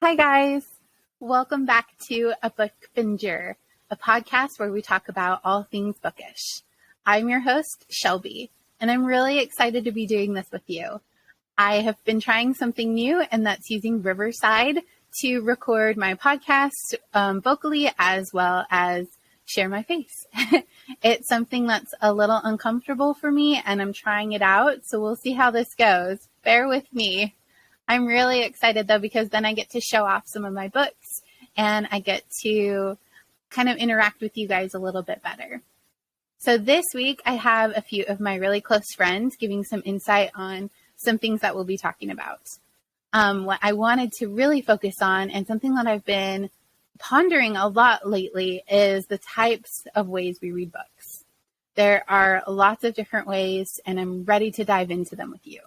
Hi, guys. Welcome back to A Book Binger, a podcast where we talk about all things bookish. I'm your host, Shelby, and I'm really excited to be doing this with you. I have been trying something new, and that's using Riverside to record my podcast vocally as well as share my face. It's something that's a little uncomfortable for me, and I'm trying it out, so we'll see how this goes. Bear with me. I'm really excited though, because then I get to show off some of my books and I get to kind of interact with you guys a little bit better. So this week I have a few of my really close friends giving some insight on some things that we'll be talking about. What I wanted to really focus on, and something that I've been pondering a lot lately, is the types of ways we read books. There are lots of different ways, and I'm ready to dive into them with you.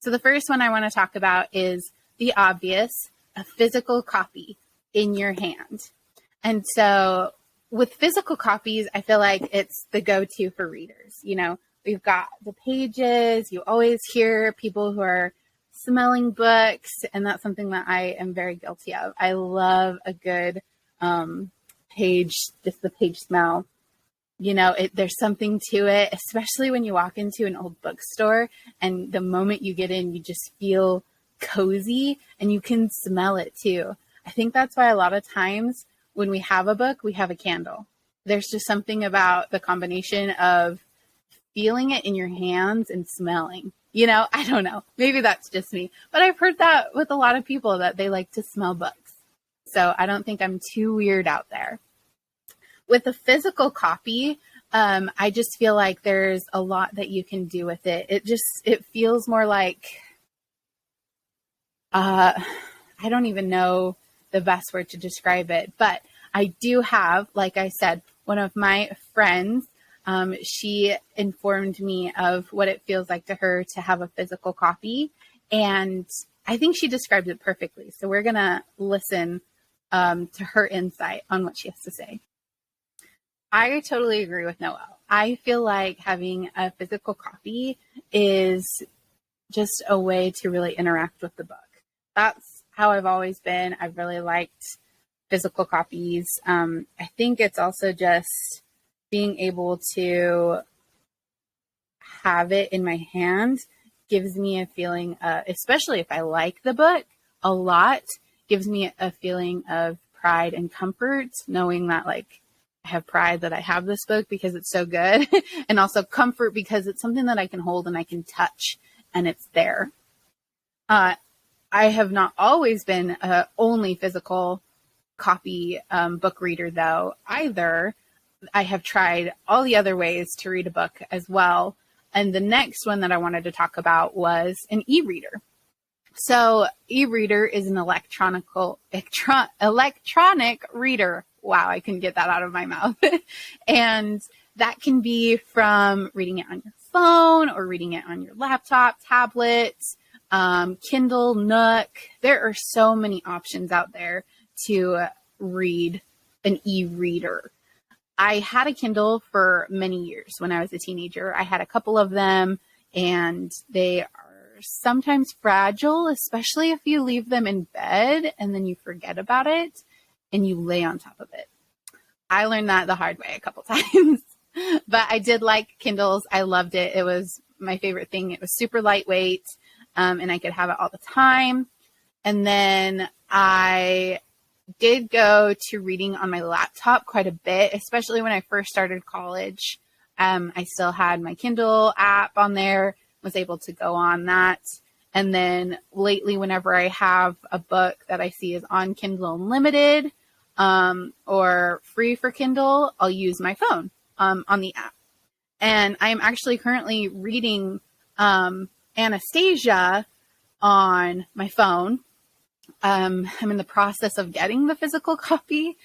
So the first one I want to talk about is the obvious, a physical copy in your hand. And so with physical copies, I feel like it's the go-to for readers. You know, we've got the pages. You always hear people who are smelling books, and that's something that I am very guilty of. I love a good page, just the page smell. You know, there's something to it, especially when you walk into an old bookstore and the moment you get in, you just feel cozy and you can smell it too. I think that's why a lot of times when we have a book, we have a candle. There's just something about the combination of feeling it in your hands and smelling. You know, I don't know. Maybe that's just me, but I've heard that with a lot of people that they like to smell books. So I don't think I'm too weird out there. With a physical copy, I just feel like there's a lot that you can do with it. It feels more like, I don't even know the best word to describe it, but I do have, like I said, one of my friends, she informed me of what it feels like to her to have a physical copy. And I think she described it perfectly. So we're going to listen to her insight on what she has to say. I totally agree with Noelle. I feel like having a physical copy is just a way to really interact with the book. That's how I've always been. I've really liked physical copies. I think it's also just being able to have it in my hand gives me a feeling, especially if I like the book a lot, gives me a feeling of pride and comfort, knowing that like I have pride that I have this book because it's so good, and also comfort because it's something that I can hold and I can touch and it's there. I have not always been a only physical copy book reader though either. I have tried all the other ways to read a book as well. And the next one that I wanted to talk about was an e-reader. So e-reader is an electronic reader. Wow, I couldn't get that out of my mouth. And that can be from reading it on your phone or reading it on your laptop, tablet, Kindle, Nook. There are so many options out there to read an e-reader. I had a Kindle for many years when I was a teenager. I had a couple of them, and they are sometimes fragile, especially if you leave them in bed and then you forget about it and you lay on top of it. I learned that the hard way a couple times, but I did like Kindles. I loved it. It was my favorite thing. It was super lightweight, and I could have it all the time. And then I did go to reading on my laptop quite a bit, especially when I first started college. I still had my Kindle app on there, was able to go on that. And then lately, whenever I have a book that I see is on Kindle Unlimited or free for Kindle, I'll use my phone on the app. And I am actually currently reading Anastasia on my phone. I'm in the process of getting the physical copy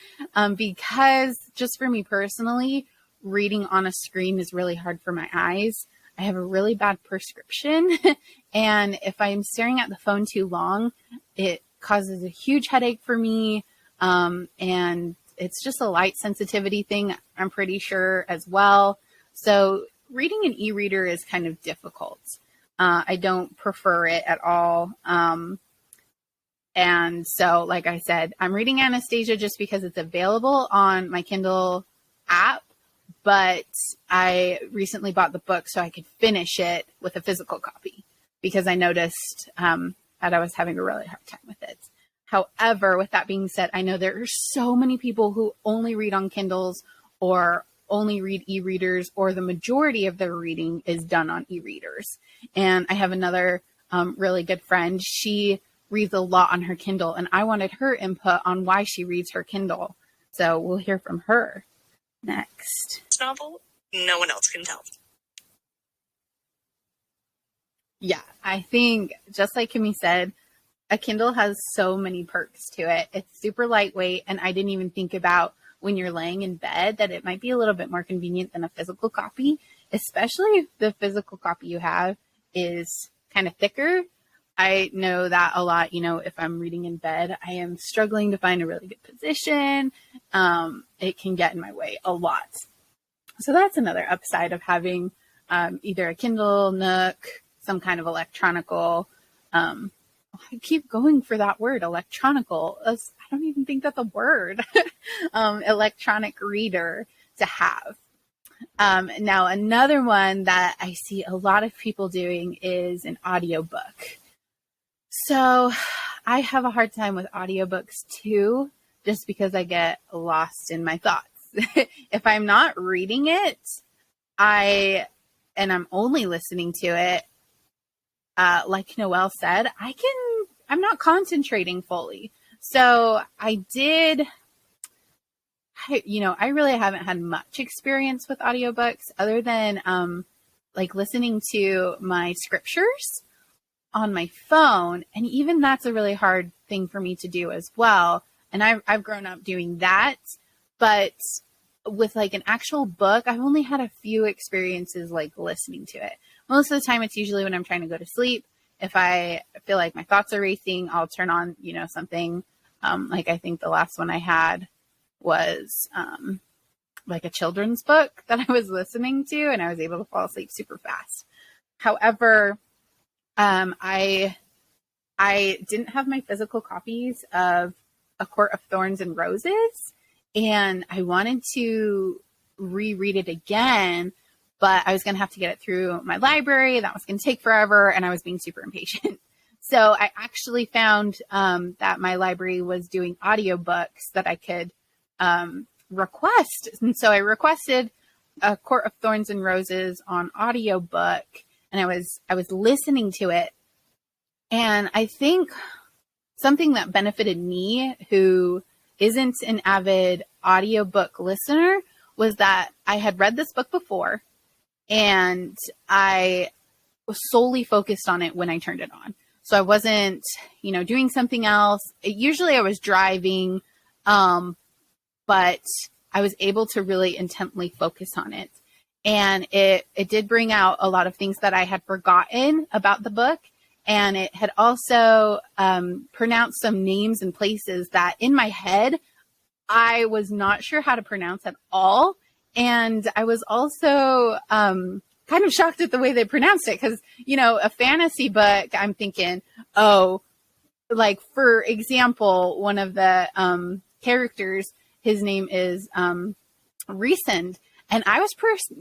because just for me personally, reading on a screen is really hard for my eyes. I have a really bad prescription, and if I'm staring at the phone too long, it causes a huge headache for me, and it's just a light sensitivity thing, I'm pretty sure, as well. So reading an e-reader is kind of difficult. I don't prefer it at all. And so, like I said, I'm reading Anastasia just because it's available on my Kindle app, but I recently bought the book so I could finish it with a physical copy because I noticed that I was having a really hard time with it. However, with that being said, I know there are so many people who only read on Kindles or only read e-readers, or the majority of their reading is done on e-readers. And I have another really good friend. She reads a lot on her Kindle, and I wanted her input on why she reads her Kindle. So we'll hear from her next. Novel, no one else can tell. Yeah, I think just like Kimmy said, a Kindle has so many perks to it. It's super lightweight, and I didn't even think about when you're laying in bed that it might be a little bit more convenient than a physical copy, especially if the physical copy you have is kind of thicker. I know that a lot, if I'm reading in bed, I am struggling to find a really good position. It can get in my way a lot. So that's another upside of having either a Kindle, Nook, some kind of electronical. I keep going for that word, electronical. I don't even think that's a word. Electronic reader to have. Now, another one that I see a lot of people doing is an audiobook. So I have a hard time with audiobooks too, just because I get lost in my thoughts. If I'm not reading it, and I'm only listening to it, like Noelle said, I'm not concentrating fully. So I really haven't had much experience with audiobooks other than like listening to my scriptures on my phone. And even that's a really hard thing for me to do as well. And I've grown up doing that, but with like an actual book, I've only had a few experiences like listening to it. Most of the time, it's usually when I'm trying to go to sleep. If I feel like my thoughts are racing, I'll turn on, something like I think the last one I had was like a children's book that I was listening to, and I was able to fall asleep super fast. However, I didn't have my physical copies of A Court of Thorns and Roses, and I wanted to reread it again, but I was going to have to get it through my library. That was going to take forever, and I was being super impatient. So I actually found that my library was doing audiobooks that I could request. And so I requested A Court of Thorns and Roses on audiobook, and I was listening to it. And I think something that benefited me, who isn't an avid audiobook listener, was that I had read this book before, and I was solely focused on it when I turned it on. So I wasn't, doing something else. Usually I was driving, but I was able to really intently focus on it. And it did bring out a lot of things that I had forgotten about the book. And it had also pronounced some names and places that in my head, I was not sure how to pronounce at all. And I was also kind of shocked at the way they pronounced it because, a fantasy book, I'm thinking, like, for example, one of the characters, his name is Rysand, and I was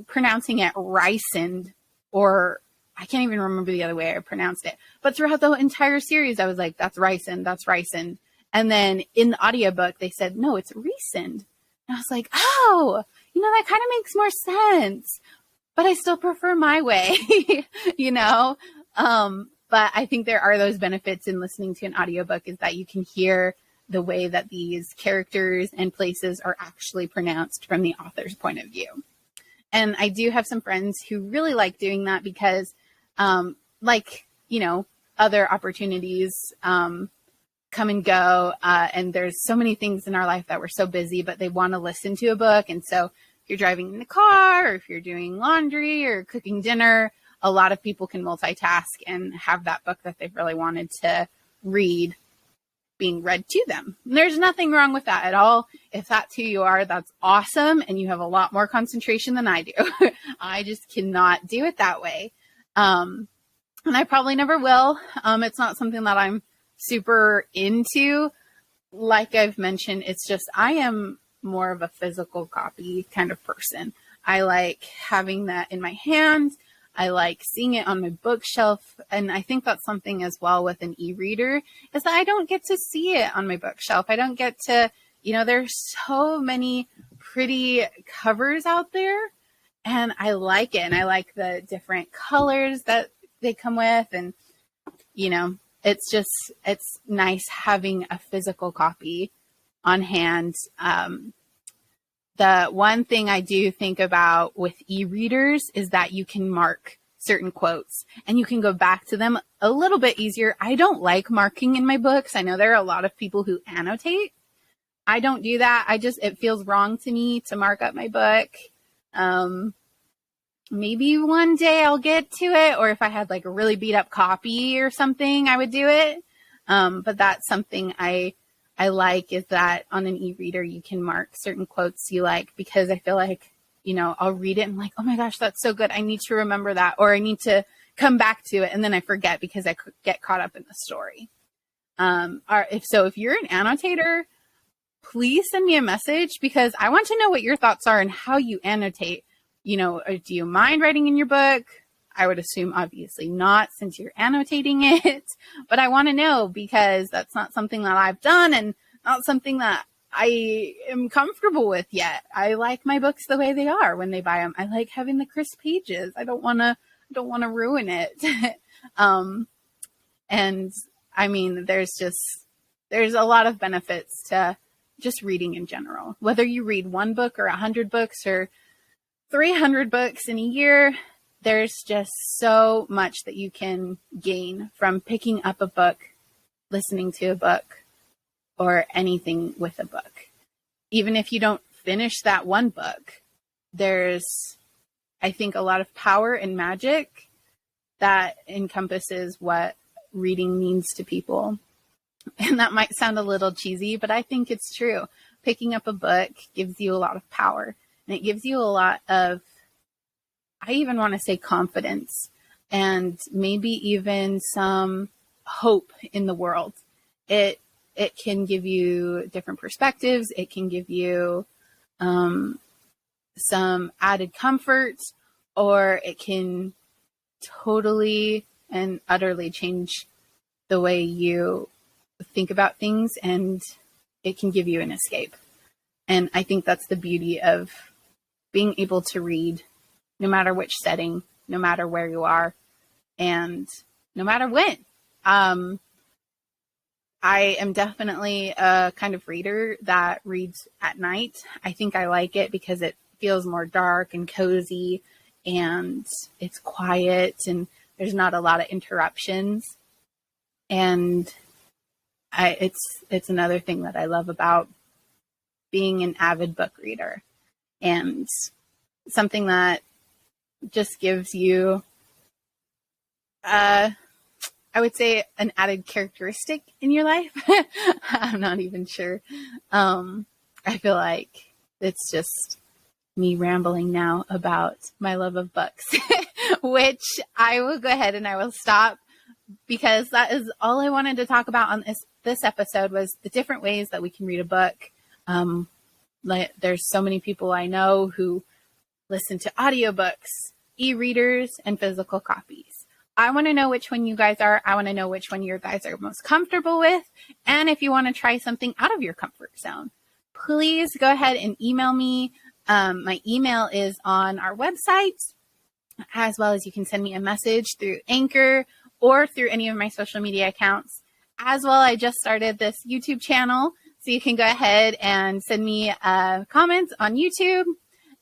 pronouncing it Rysand, or I can't even remember the other way I pronounced it. But throughout the entire series, I was like, that's Rysand, that's Rysand. And then in the audiobook, they said, no, it's Rysand. And I was like, oh, that kind of makes more sense. But I still prefer my way, But I think there are those benefits in listening to an audiobook, is that you can hear the way that these characters and places are actually pronounced from the author's point of view. And I do have some friends who really like doing that because, other opportunities come and go. And there's so many things in our life that we're so busy, but they want to listen to a book. And so if you're driving in the car, or if you're doing laundry or cooking dinner, a lot of people can multitask and have that book that they've really wanted to read being read to them. And there's nothing wrong with that at all. If that's who you are, that's awesome. And you have a lot more concentration than I do. I just cannot do it that way. And I probably never will. It's not something that I'm super into. Like I've mentioned, it's just I am more of a physical copy kind of person. I like having that in my hands. I like seeing it on my bookshelf. And I think that's something as well with an e-reader is that I don't get to see it on my bookshelf. I don't get to, there's so many pretty covers out there and I like it. And I like the different colors that they come with. And, it's nice having a physical copy on hand. The one thing I do think about with e-readers is that you can mark certain quotes and you can go back to them a little bit easier. I don't like marking in my books. I know there are a lot of people who annotate. I don't do that. It feels wrong to me to mark up my book. Maybe one day I'll get to it, or if I had like a really beat up copy or something, I would do it. But that's something I like is that on an e-reader, you can mark certain quotes you like, because I feel like, I'll read it and I'm like, oh my gosh, that's so good. I need to remember that, or I need to come back to it. And then I forget because I get caught up in the story. If you're an annotator, please send me a message because I want to know what your thoughts are and how you annotate. Do you mind writing in your book? I would assume obviously not since you're annotating it, but I want to know because that's not something that I've done and not something that I am comfortable with yet. I like my books the way they are when they buy them. I like having the crisp pages. I don't want to ruin it. And I mean, there's a lot of benefits to just reading in general, whether you read one book or 100 books or 300 books in a year. There's just so much that you can gain from picking up a book, listening to a book, or anything with a book. Even if you don't finish that one book, there's, I think, a lot of power and magic that encompasses what reading means to people. And that might sound a little cheesy, but I think it's true. Picking up a book gives you a lot of power, and it gives you a lot of, I even want to say, confidence, and maybe even some hope in the world. It can give you different perspectives. It can give you some added comfort, or it can totally and utterly change the way you think about things, and it can give you an escape. And I think that's the beauty of being able to read, no matter which setting, no matter where you are, and no matter when. I am definitely a kind of reader that reads at night. I think I like it because it feels more dark and cozy, and it's quiet, and there's not a lot of interruptions. And it's another thing that I love about being an avid book reader, and something that just gives you, I would say, an added characteristic in your life. I'm not even sure. I feel like it's just me rambling now about my love of books, which I will go ahead and I will stop, because that is all I wanted to talk about on this episode, was the different ways that we can read a book. There's so many people I know who listen to audiobooks, e-readers, and physical copies. I want to know which one you guys are. I want to know which one you guys are most comfortable with. And if you want to try something out of your comfort zone, please go ahead and email me. My email is on our website, as well as you can send me a message through Anchor or through any of my social media accounts. As well, I just started this YouTube channel, so you can go ahead and send me comments on YouTube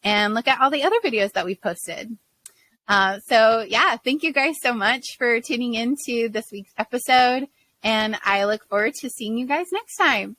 and look at all the other videos that we've posted. Thank you guys so much for tuning in to this week's episode, and I look forward to seeing you guys next time.